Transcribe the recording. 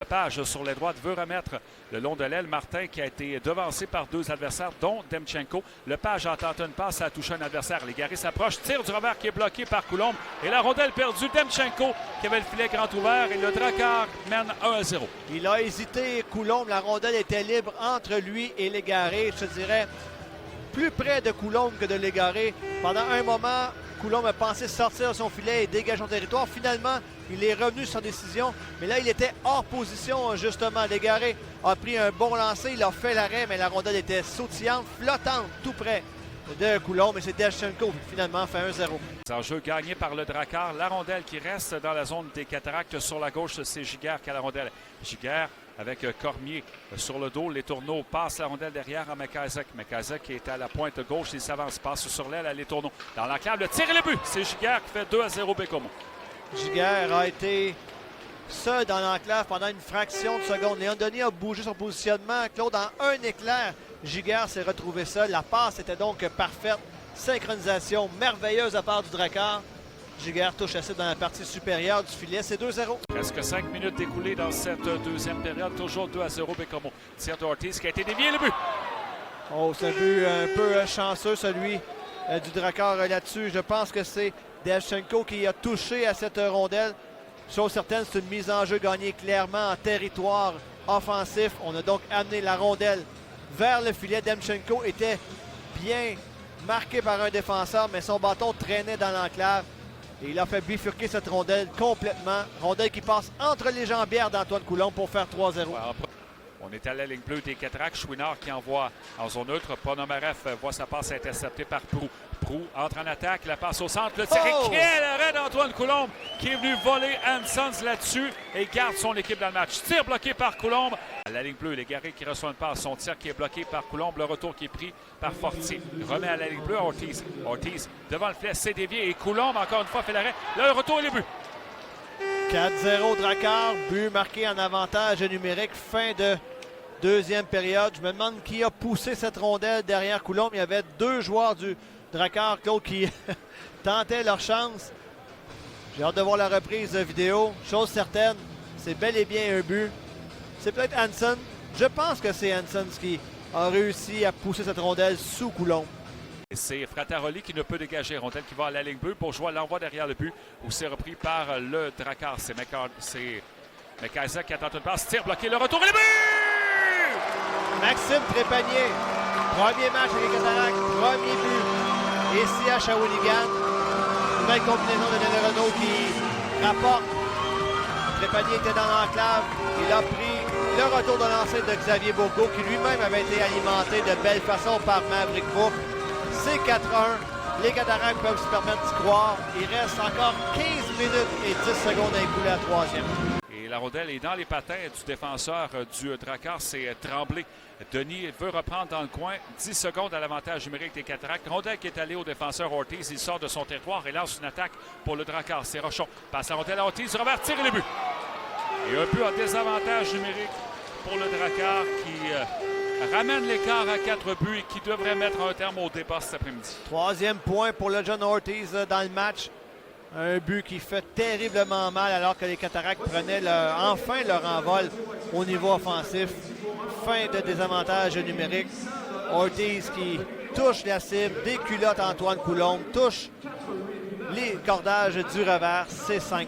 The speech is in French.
Lepage sur les droites veut remettre le long de l'aile. Martin qui a été devancé par deux adversaires, dont Demchenko. Lepage a tenté une passe, a touché un adversaire. Légaré s'approche, tire du revers qui est bloqué par Coulombe. Et la rondelle perdue. Demchenko qui avait le filet grand ouvert. Et le Drakkar mène 1-0. Il a hésité, Coulombe. La rondelle était libre entre lui et Légaré. Je te dirais, plus près de Coulombe que de Légaré. Pendant un moment, Coulombe a pensé sortir son filet et dégager son territoire. Finalement, il est revenu sur sa décision. Mais là, il était hors position, justement. Légaré a pris un bon lancer. Il a fait l'arrêt, mais la rondelle était sautillante, flottante, tout près de Coulombe. Et c'est Demchenko qui finalement fait 1-0. En jeu gagné par le Drakkar. La rondelle qui reste dans la zone des cataractes. Sur la gauche, c'est Giguère qui a la rondelle. Giguère avec Cormier sur le dos. Les tourneaux passent la rondelle derrière à McIsaac. McIsaac qui est à la pointe gauche. Il s'avance, passe sur l'aile à les tourneaux. Dans l'enclave, le tir et le but. C'est Giguère qui fait 2-0 Baie-Comeau. Giguère a été seul dans l'enclave pendant une fraction de seconde. Léon Denis a bougé son positionnement. Claude, en un éclair, Giguère s'est retrouvé seul. La passe était donc parfaite. Synchronisation merveilleuse à part du Drakkar. Giguère touche à 7 dans la partie supérieure du filet. C'est 2-0. Presque 5 minutes écoulées dans cette deuxième période. Toujours 2-0 Baie-Comeau. Tir d'Ortiz qui a été dévié, le but. Oh, c'est un but un peu chanceux, celui du Drakkar là-dessus. Je pense que c'est Demchenko qui a touché à cette rondelle. Chose certaine, c'est une mise en jeu gagnée clairement en territoire offensif. On a donc amené la rondelle vers le filet. Demchenko était bien marqué par un défenseur, mais son bâton traînait dans l'enclave. Et il a fait bifurquer cette rondelle complètement. Rondelle qui passe entre les jambières d'Antoine Coulombe pour faire 3-0. On est à la ligne bleue des cataractes. Chouinard qui envoie en zone neutre. Ponomarev voit sa passe interceptée par Proulx. Proulx entre en attaque, la passe au centre. Le tir et quel arrêt d'Antoine Coulombe qui est venu voler Hansons là-dessus et garde son équipe dans le match. Tir bloqué par Coulombe. À la ligne bleue, Légaré qui reçoit une passe. Son tir qui est bloqué par Coulombe. Le retour qui est pris par Fortier. Il remet à la ligne bleue Ortiz. Ortiz devant le filet, c'est dévié. Et Coulombe, encore une fois, fait l'arrêt. Le retour et le but. 4-0 Drakkar, but marqué en avantage numérique, fin de deuxième période. Je me demande qui a poussé cette rondelle derrière Coulombe. Il y avait deux joueurs du Drakkar, Claude, qui tentaient leur chance. J'ai hâte de voir la reprise vidéo. Chose certaine, c'est bel et bien un but. C'est peut-être Hansons. Je pense que c'est Hansons qui a réussi à pousser cette rondelle sous Coulombe. C'est Frattaroli qui ne peut dégager. Rondelle qui va à la ligne bleue pour jouer l'envoi derrière le but où c'est repris par le Drakkar. C'est McIsaac qui attend une passe. Tir bloqué. Le retour et le but! Maxime Trépanier. Premier match avec les Cataractes. Premier but. Ici à Shawinigan. Nouvelle combinaison de Denis Renaud qui rapporte. Trépanier était dans l'enclave. Il a pris le retour de lancer de Xavier Bourgault qui lui-même avait été alimenté de belle façon par Maverick Bourque. C'est 4-1. Les Cataractes peuvent se permettre d'y croire. Il reste encore 15 minutes et 10 secondes à écouler à la troisième. Et la rondelle est dans les patins du défenseur du Drakkar, c'est Tremblay. Denis veut reprendre dans le coin. 10 secondes à l'avantage numérique des Cataractes. Rondelle qui est allée au défenseur Ortiz. Il sort de son territoire et lance une attaque pour le Drakkar. C'est Rochon. Passe la rondelle à Ortiz. Revers, tire et le but. Et un but en désavantage numérique pour le Drakkar qui ramène l'écart à 4 buts et qui devrait mettre un terme au débat cet après-midi. Troisième point pour le John Ortiz dans le match. Un but qui fait terriblement mal alors que les Cataractes prenaient enfin leur envol au niveau offensif. Fin de désavantage numérique. Ortiz qui touche la cible, déculotte Antoine Coulombe, touche les cordages du revers. C'est 5-1.